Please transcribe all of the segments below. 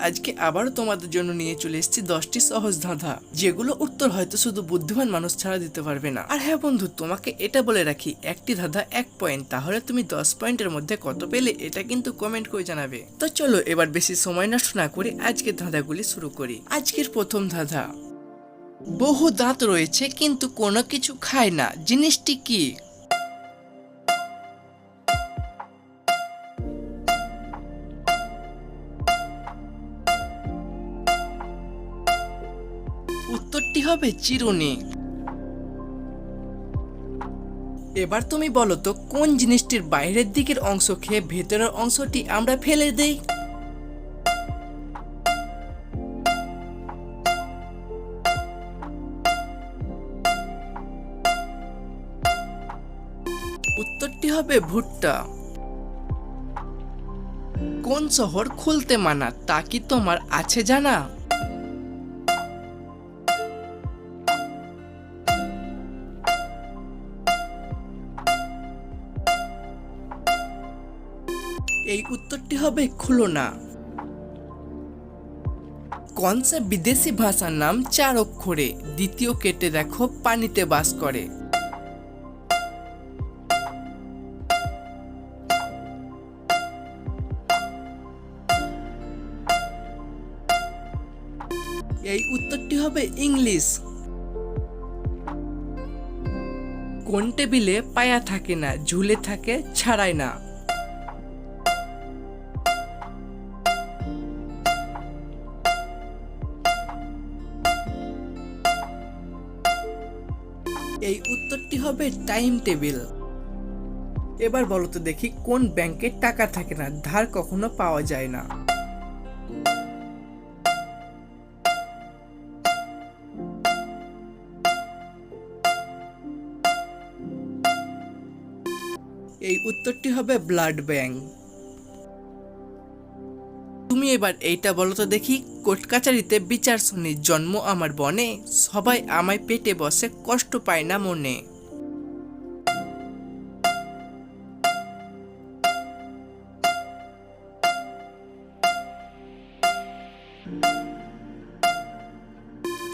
আজকে আবারও তোমাদের জন্য নিয়ে চলে এসেছি 10টি সহজ ধাঁধা, যেগুলো উত্তর হয়তো শুধু বুদ্ধিমান মানুষ ছাড়া দিতে পারবে না। আর হ্যাঁ বন্ধু, তোমাকে এটা বলে রাখি, একটি ধাঁধা 1 পয়েন্ট, তাহলে তুমি 10 পয়েন্টের মধ্যে কত পেলে এটা কিন্তু কমেন্ট করে জানাবে। তো চলো এবার বেশি সময় নষ্ট না করে আজকের ধাঁধাগুলি শুরু করি। আজকের প্রথম ধাঁধা, বহু দাঁত রয়েছে কিন্তু কোনো কিছু খায় না, জিনিসটি কি? উত্তরটি হবে চিরুনি। এবার তুমি বলো তো, কোন জিনিসটির বাইরের দিকের অংশ খেয়ে ভেতরের অংশটি আমরা ফেলে দেই? উত্তরটি হবে ভুট্টা। কোন শহর খুলতে মানা, তা কি তোমার আছে জানা? এই উত্তরটি হবে খুলনা। কোন সে বিদেশি ভাষার নাম 4 অক্ষরে, দ্বিতীয় কেটে দেখো পানিতে বাস করে? এই উত্তরটি হবে ইংলিশ। কোন টেবিলে পায়া থাকে না, ঝুলে থাকে ছাড়াই না? এই উত্তরটি হবে টাইম টেবিল। এবার বলো তো দেখি, কোন ব্যাংকে টাকা থাকে না, ধার কখনো পাওয়া যায় না? এই উত্তরটি হবে ব্লাড ব্যাংক। তুমি এবার এইটা বলো তো দেখি, কোর্ট কাচারিতে বিচার শুনি, জন্ম আমার বনে, সবাই আমায় পেটে বসে, কষ্ট পায় না মনে?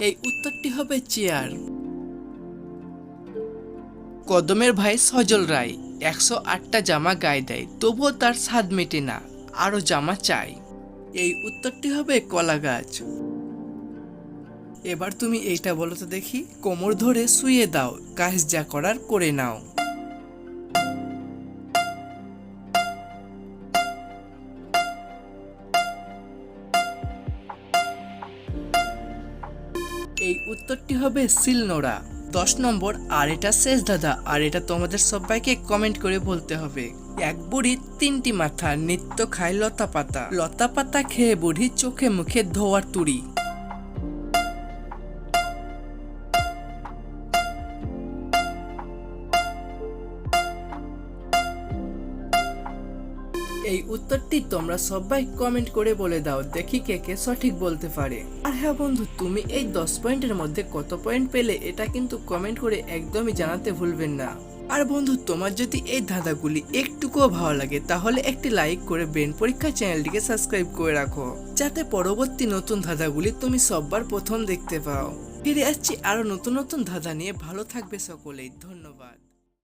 এই উত্তরটি হবে চেয়ার। কদমের ভাই সজল রায় 108টা জামা গায়ে দেয়, তবুও তার স্বাদ মেটে না, আরো জামা চাই। এই উত্তরটি হবে কলা গাছ। এবার তুমি এইটা বলো তো দেখি, কোমর ধরে শুয়ে দাও, কাজ যা করার করে নাও। এই উত্তরটি হবে শিলনোড়া। 10 নম্বর, আর এটা শেষ ধাঁধা, আর এটা তোমাদের সবাইকে কমেন্ট করে বলতে হবে। এক বুড়ি 3টি মাথা, নিত্য খায় লতা পাতা, লতা পাতা খেয়ে বুড়ি চোখে মুখে ধোয়ার তুড়ি। এই উত্তরটি তোমরা সবাই কমেন্ট করে বলে দাও, দেখি কে কে সঠিক বলতে পারে। আর হ্যাঁ বন্ধু, তুমি এই 10 পয়েন্টের মধ্যে কত পয়েন্ট পেলে এটা কিন্তু কমেন্ট করে একদমই জানাতে ভুলবেন না। আর বন্ধু, তোমার যদি এই ধাঁধাগুলি একটুকুও ভালো লাগে, তাহলে একটি লাইক করে ব্রেন পরীক্ষা চ্যানেলটিকে সাবস্ক্রাইব করে রাখো, যাতে পরবর্তী নতুন ধাঁধাগুলি তুমি সবার প্রথম দেখতে পাও। ফিরে আসছি আরো নতুন নতুন ধাঁধা নিয়ে, ভালো থাকবে সকলেই, ধন্যবাদ।